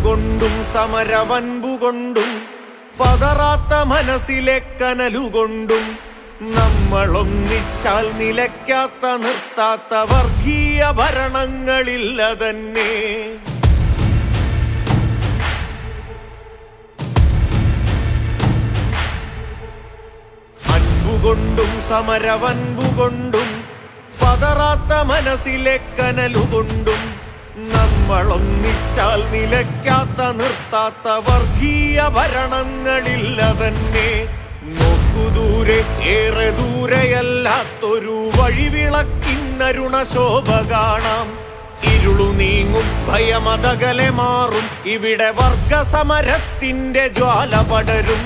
അൻപുകൊണ്ടും സമരവൻപുകൊണ്ടും പതറാത്ത മനസ്സിലെ കനലുകൊണ്ടും നമ്മളൊന്നിച്ചാൽ നിലയ്ക്കാത്ത നിർത്താത്ത വർഗീയ ഭരണങ്ങളില്ല തന്നെ. അൻപുകൊണ്ടും സമരവൻപുകൊണ്ടും പതറാത്ത മനസ്സിലെ കനലുകൊണ്ടും നമ്മളൊന്നിച്ചാൽ നിലയ്ക്കാത്ത നിർത്താത്ത വർഗീയ ഭരണങ്ങളില്ല തന്നെ. നോക്കുദൂരെ ഏറെ ദൂരെയല്ലാത്തൊരു വഴിവിളക്കിന്നരുണശോഭ കാണാം. ഇരുളു നീങ്ങും ഭയമതകലെ മാറും ഇവിടെ വർഗസമരത്തിന്റെ ജ്വാല പടരും.